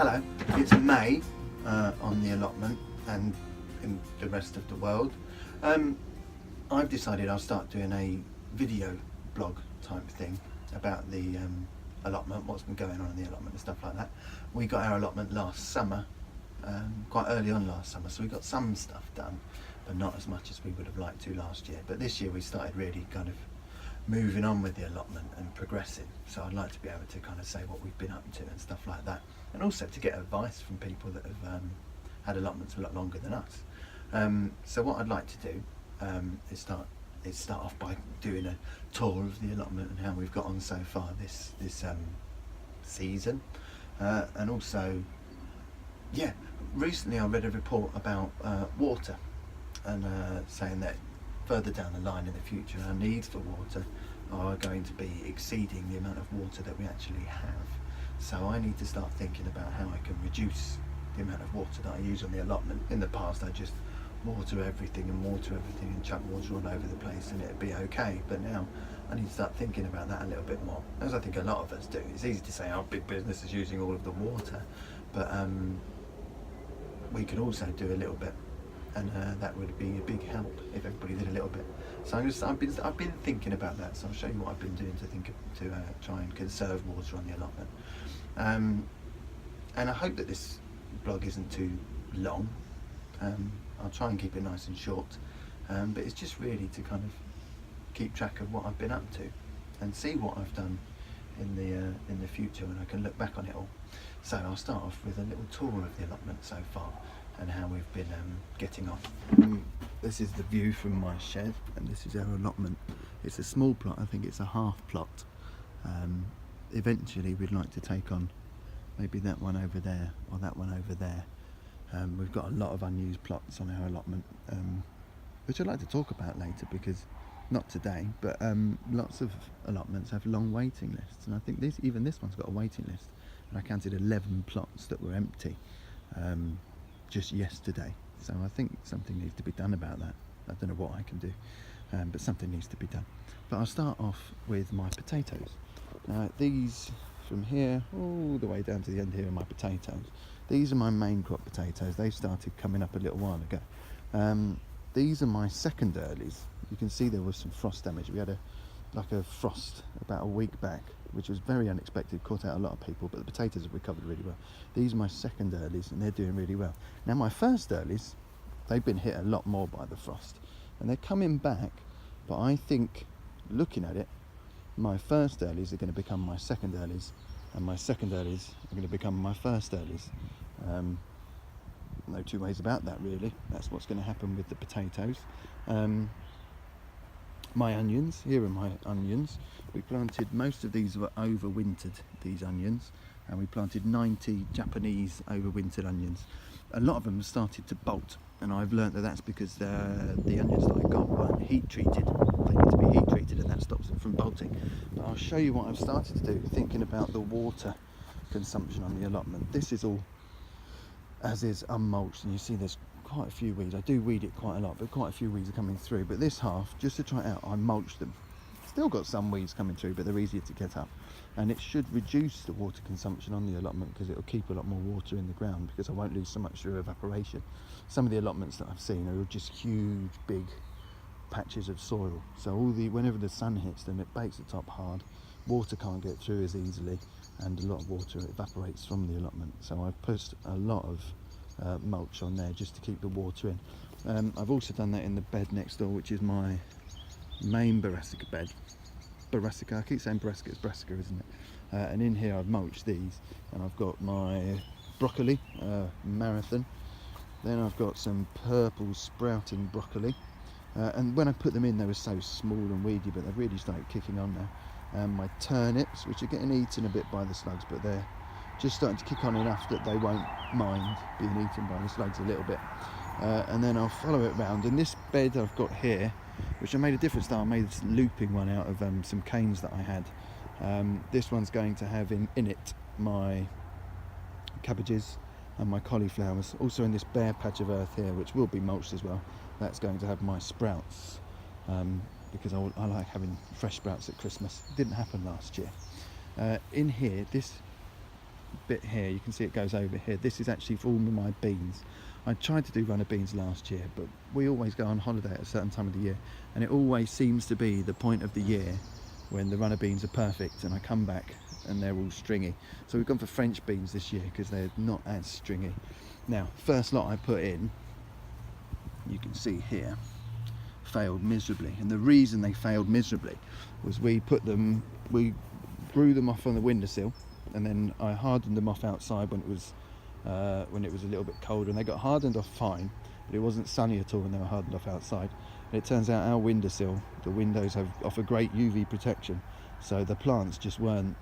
Hello, it's May on the allotment and in the rest of the world. I've decided I'll start doing a video blog type thing about the allotment, what's been going on in the allotment and stuff like that. We got our allotment last summer, quite early on last summer, so we got some stuff done, but not as much as we would have liked to last year. But this year we started really kind of moving on with the allotment and progressing, so I'd like to be able to kind of say what we've been up to and stuff like that, and also to get advice from people that have had allotments a lot longer than us. So what I'd like to do is start off by doing a tour of the allotment and how we've got on so far this season, and also, yeah, recently I read a report about water, and saying that further down the line in the future our needs for water are going to be exceeding the amount of water that we actually have. So I need to start thinking about how I can reduce the amount of water that I use on the allotment. In the past I just water everything and chuck water all over the place and it'd be okay, but now I need to start thinking about that a little bit more, as I think a lot of us do. It's easy to say, oh, big business is using all of the water, but we could also do a little bit, and that would be a big help if everybody did a little bit. So I've been thinking about that, so I'll show you what I've been doing to try and conserve water on the allotment. And I hope that this blog isn't too long. I'll try and keep it nice and short, but it's just really to kind of keep track of what I've been up to and see what I've done in the future when I can look back on it all. So I'll start off with a little tour of the allotment so far and how we've been getting on. This is the view from my shed, and this is our allotment. It's a small plot, I think it's a half plot. Eventually we'd like to take on maybe that one over there or that one over there. We've got a lot of unused plots on our allotment, which I'd like to talk about later, because not today, but lots of allotments have long waiting lists, and I think even this one's got a waiting list, and I counted 11 plots that were empty just yesterday. So I think something needs to be done about that. I don't know what I can do, but something needs to be done. But I'll start off with my potatoes. Now these, from here all the way down to the end here, are my potatoes. These are my main crop potatoes. They started coming up a little while ago. These are my second earlies. You can see there was some frost damage. We had a frost about a week back, which was very unexpected, caught out a lot of people, but the potatoes have recovered really well. These are my second earlies, and they're doing really well. Now my first earlies, they've been hit a lot more by the frost, and they're coming back, but I think, looking at it, my first earlies are going to become my second earlies, and my second earlies are going to become my first earlies. No two ways about that, really. That's what's going to happen with the potatoes. My onions, here are my onions. We planted, most of these were overwintered, these onions, and we planted 90 Japanese overwintered onions. A lot of them started to bolt, and I've learnt that that's because the onions that I got weren't heat treated. They need to be heat treated, and that stops them from bolting. But I'll show you what I've started to do, thinking about the water consumption on the allotment. This is all as is unmulched, and you see there's quite a few weeds. I do weed it quite a lot, but quite a few weeds are coming through. But this half, just to try it out, I mulched them. Still got some weeds coming through, but they're easier to get up, and it should reduce the water consumption on the allotment, because it'll keep a lot more water in the ground, because I won't lose so much through evaporation. Some of the allotments that I've seen are just huge big patches of soil, so whenever the sun hits them, it bakes the top hard, water can't get through as easily, and a lot of water evaporates from the allotment. So I've put a lot of mulch on there just to keep the water in. I've also done that in the bed next door, which is my main brassica bed. Brassica, I keep saying brassica, it's brassica, isn't it? And in here I've mulched these, and I've got my broccoli, marathon. Then I've got some purple sprouting broccoli. And when I put them in, they were so small and weedy, but they've really started kicking on now. My turnips, which are getting eaten a bit by the slugs, but they're just starting to kick on enough that they won't mind being eaten by the slugs a little bit. And then I'll follow it round. And this bed I've got here, which I made a different style, I made this looping one out of some canes that I had. This one's going to have in it my cabbages and my cauliflowers. Also in this bare patch of earth here, which will be mulched as well, that's going to have my sprouts, because I like having fresh sprouts at Christmas. It didn't happen last year. In here, this bit here, you can see it goes over here. This is actually for all of my beans. I tried to do runner beans last year, but we always go on holiday at a certain time of the year, and it always seems to be the point of the year when the runner beans are perfect, and I come back and they're all stringy. So we've gone for French beans this year because they're not as stringy. Now, first lot I put in, you can see here, failed miserably, and the reason they failed miserably was we grew them off on the windowsill, and then I hardened them off outside when it was a little bit colder, and they got hardened off fine, but it wasn't sunny at all when they were hardened off outside. And it turns out our windowsill, the windows offer great UV protection, so the plants just weren't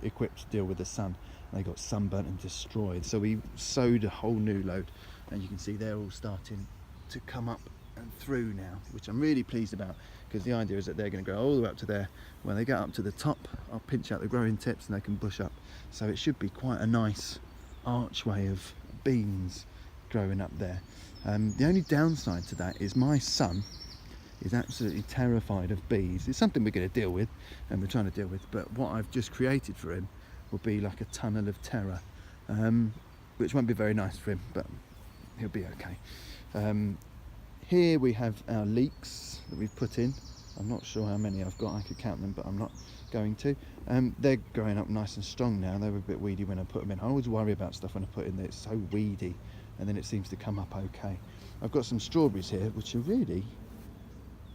equipped to deal with the sun. They got sunburnt and destroyed. So we sowed a whole new load, and you can see they're all starting to come up and through now, which I'm really pleased about, because the idea is that they're going to grow all the way up to there. When they get up to the top, I'll pinch out the growing tips and they can bush up. So it should be quite a nice archway of beans growing up there. The only downside to that is my son is absolutely terrified of bees. It's something we're going to deal with, and we're trying to deal with, but what I've just created for him will be like a tunnel of terror, which won't be very nice for him, but he'll be okay. Here we have our leeks that we've put in. I'm not sure how many I've got, I could count them, but I'm not going to. They're growing up nice and strong now. They were a bit weedy when I put them in. I always worry about stuff when I put in there, it's so weedy, and then it seems to come up okay. I've got some strawberries here, which are really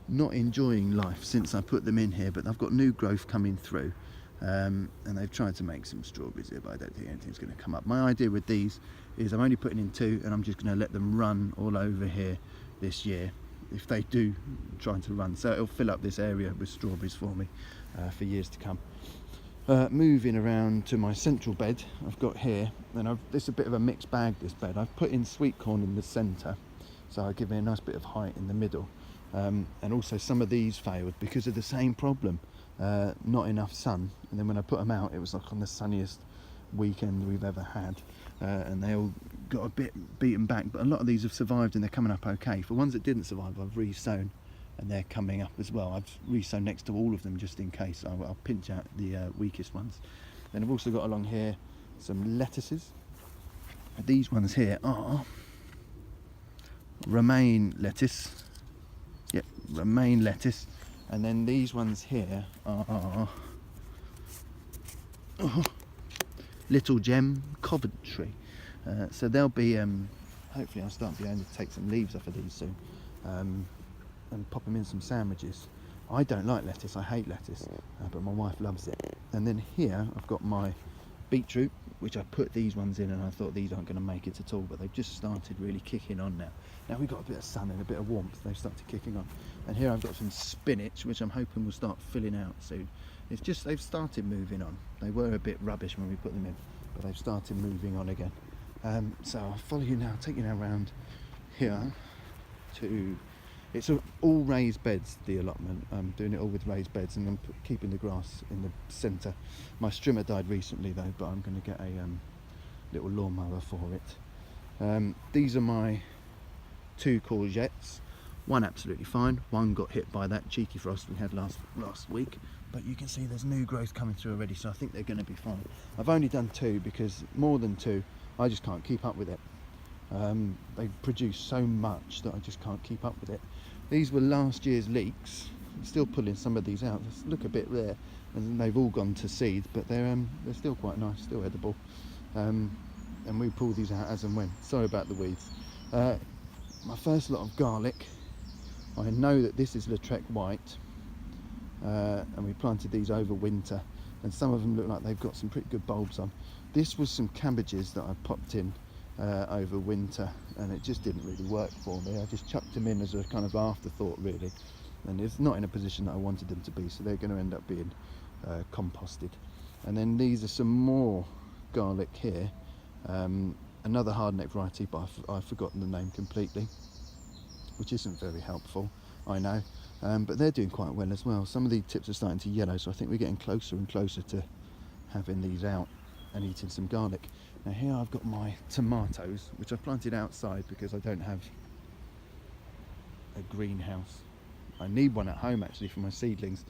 not enjoying life since I put them in here, but I've got new growth coming through, and they've tried to make some strawberries here, but I don't think anything's going to come up. My idea with these is I'm only putting in 2, and I'm just going to let them run all over here this year if they do try to run, so it'll fill up this area with strawberries for me for years to come. Moving around to my central bed I've got here, and this is a bit of a mixed bag, this bed. I've put in sweet corn in the centre, so I give it a nice bit of height in the middle, and also some of these failed because of the same problem, not enough sun, and then when I put them out it was like on the sunniest weekend we've ever had, and they all got a bit beaten back, but a lot of these have survived and they're coming up okay. For ones that didn't survive, I've re-sown and they're coming up as well. I've re-sown next to all of them just in case. I'll pinch out the weakest ones. Then I've also got along here some lettuces. These ones here are romaine lettuce. Yep, romaine lettuce. And then these ones here are Little Gem Coventry. So they'll be, hopefully I'll start being able to take some leaves off of these soon, and pop them in some sandwiches. I don't like lettuce, I hate lettuce, but my wife loves it. And then here I've got my beetroot, which I put these ones in, and I thought these aren't going to make it at all, but they've just started really kicking on now. Now we've got a bit of sun and a bit of warmth, they've started kicking on. And here I've got some spinach, which I'm hoping will start filling out soon. It's just they've started moving on. They were a bit rubbish when we put them in, but they've started moving on again. So I'll follow you now, take you now around here to, it's all raised beds, the allotment. I'm doing it all with raised beds, and I'm keeping the grass in the centre. My strimmer died recently though, but I'm going to get a little lawnmower for it. These are my 2 courgettes. One absolutely fine, one got hit by that cheeky frost we had last week, but you can see there's new growth coming through already, so I think they're going to be fine. I've only done 2 because more than 2 I just can't keep up with it. They produce so much that I just can't keep up with it. These were last year's leeks. I'm still pulling some of these out. They look a bit rare, and they've all gone to seed, but they're still quite nice, still edible. And we pull these out as and when. Sorry about the weeds. My first lot of garlic, I know that this is Lautrec White, and we planted these over winter, and some of them look like they've got some pretty good bulbs on. This was some cabbages that I popped in over winter, and it just didn't really work for me. I just chucked them in as a kind of afterthought really, and it's not in a position that I wanted them to be, so they're going to end up being composted. And then these are some more garlic here, another hardneck variety, but I've forgotten the name completely, which isn't very helpful, I know, but they're doing quite well as well. Some of the tips are starting to yellow, so I think we're getting closer and closer to having these out and eating some garlic. Now here I've got my tomatoes, which I've planted outside because I don't have a greenhouse. I need one at home actually for my seedlings.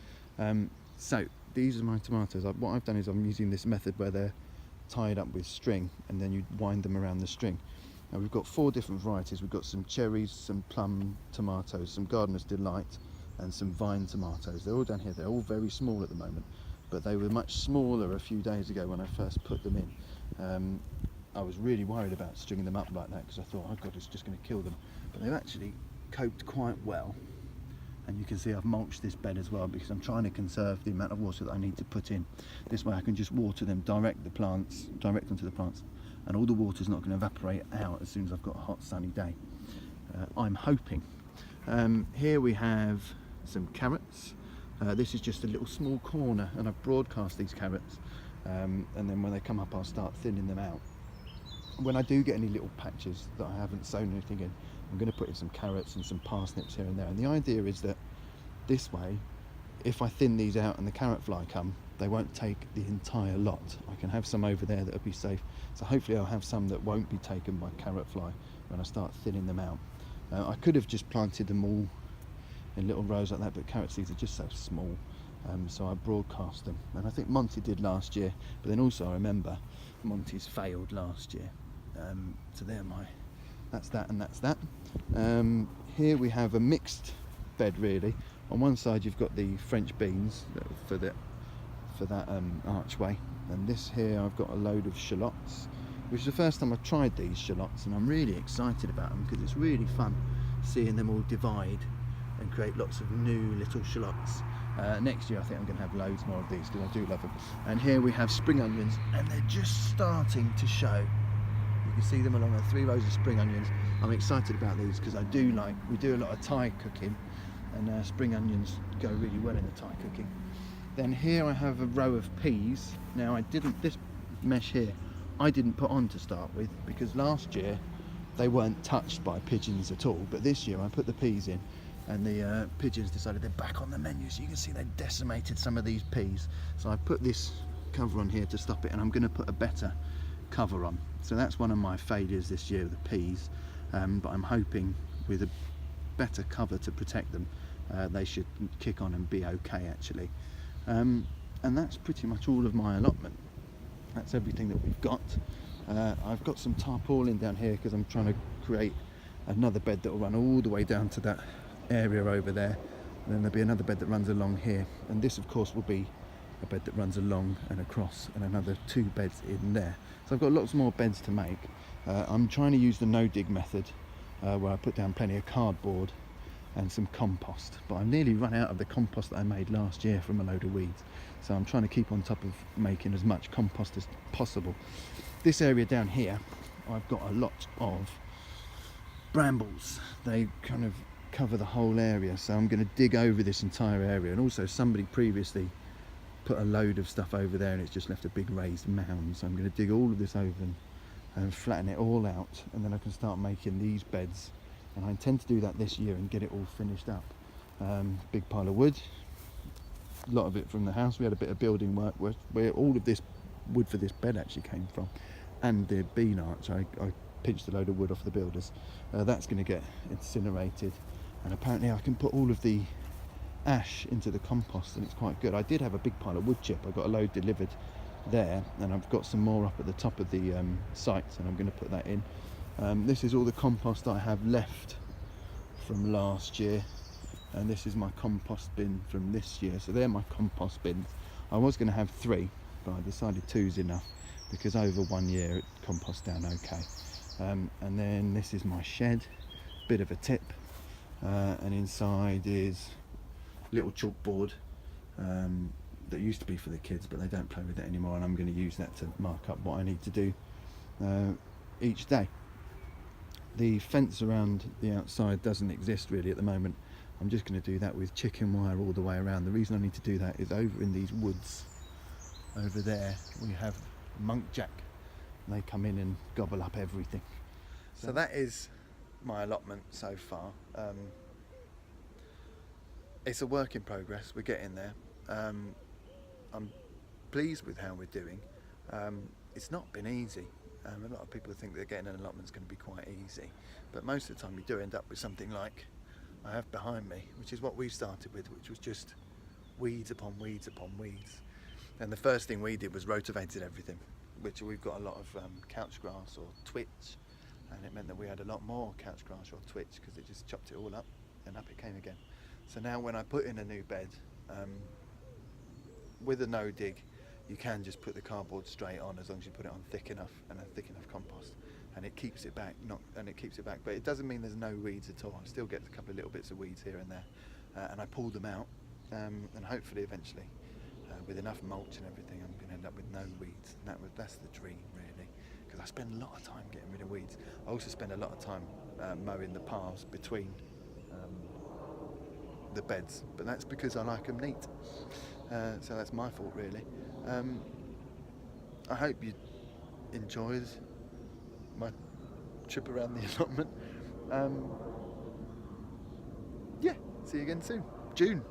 So these are my tomatoes. What I've done is I'm using this method where they're tied up with string, and then you wind them around the string. Now we've got 4 different varieties. We've got some cherries, some plum tomatoes, some Gardener's Delight, and some vine tomatoes. They're all down here. They're all very small at the moment, but they were much smaller a few days ago when I first put them in. I was really worried about stringing them up like that because I thought, oh God, it's just going to kill them. But they've actually coped quite well. And you can see I've mulched this bed as well because I'm trying to conserve the amount of water that I need to put in. This way I can just water them direct onto the plants, and all the water's not going to evaporate out as soon as I've got a hot sunny day. I'm hoping. Here we have some carrots. This is just a little small corner, and I've broadcast these carrots, and then when they come up I'll start thinning them out. When I do get any little patches that I haven't sown anything in, I'm going to put in some carrots and some parsnips here and there. And the idea is that this way, if I thin these out and the carrot fly come, they won't take the entire lot. I can have some over there that'll be safe. So hopefully I'll have some that won't be taken by carrot fly when I start thinning them out. I could have just planted them all in little rows like that, but carrot seeds are just so small. So I broadcast them. And I think Monty did last year, but then also I remember Monty's failed last year. So there that's that and that's that. Here we have a mixed bed really. On one side you've got the French beans for that archway, and this here I've got a load of shallots, which is the first time I've tried these shallots, and I'm really excited about them because it's really fun seeing them all divide and create lots of new little shallots. Next year I think I'm going to have loads more of these because I do love them. And here we have spring onions, and they're just starting to show. You can see them along the 3 rows of spring onions. I'm excited about these because we do a lot of Thai cooking, and spring onions go really well in the Thai cooking. Then here I have a row of peas. Now this mesh here I didn't put on to start with because last year they weren't touched by pigeons at all, but this year I put the peas in, and the pigeons decided they're back on the menu. So you can see they decimated some of these peas. So I put this cover on here to stop it, and I'm going to put a better cover on. So that's one of my failures this year, the peas, but I'm hoping with a better cover to protect them, they should kick on and be okay actually. And that's pretty much all of my allotment. That's everything that we've got. I've got some tarpaulin down here because I'm trying to create another bed that will run all the way down to that area over there, and then there'll be another bed that runs along here, and this of course will be a bed that runs along and across, and another 2 beds in there. So I've got lots more beds to make. I'm trying to use the no dig method, where I put down plenty of cardboard and some compost, but I've nearly run out of the compost that I made last year from a load of weeds, so I'm trying to keep on top of making as much compost as possible. This area down here I've got a lot of brambles. They kind of cover the whole area, so I'm going to dig over this entire area. And also somebody previously put a load of stuff over there and it's just left a big raised mound, so I'm going to dig all of this over and flatten it all out, and then I can start making these beds, and I intend to do that this year and get it all finished up. Big pile of wood, a lot of it from the house. We had a bit of building work where all of this wood for this bed actually came from, and the bean arch, I pinched a load of wood off the builders. That's going to get incinerated, and apparently I can put all of the ash into the compost, and it's quite good. I did have a big pile of wood chip. I got a load delivered there, and I've got some more up at the top of the site, and I'm going to put that in. This is all the compost I have left from last year, and this is my compost bin from this year. So they're my compost bins. I was going to have 3, but I decided 2's enough because over 1 year it composts down okay. And then this is my shed, bit of a tip, and inside is little chalkboard that used to be for the kids, but they don't play with it anymore, and I'm going to use that to mark up what I need to do each day. The fence around the outside doesn't exist really at the moment. I'm just going to do that with chicken wire all the way around. The reason I need to do that is over in these woods over there we have monkjack, and they come in and gobble up everything. So that is my allotment so far. It's a work in progress. We're getting there. I'm pleased with how we're doing. It's not been easy. A lot of people think that getting an allotment is going to be quite easy, but most of the time you do end up with something like I have behind me, which is what we started with, which was just weeds upon weeds upon weeds. And the first thing we did was rotivated everything. which we've got a lot of couch grass or twitch, and it meant that we had a lot more couch grass or twitch because it just chopped it all up and up it came again. So now when I put in a new bed, with a no dig, you can just put the cardboard straight on as long as you put it on thick enough and a thick enough compost, and it keeps it back. But it doesn't mean there's no weeds at all. I still get a couple of little bits of weeds here and there, and I pull them out, and hopefully eventually, with enough mulch and everything, I'm going to end up with no weeds. That's the dream, really, because I spend a lot of time getting rid of weeds. I also spend a lot of time mowing the paths between the beds, but that's because I like them neat. So that's my fault, really. I hope you enjoyed my trip around the allotment. Yeah, see you again soon. June.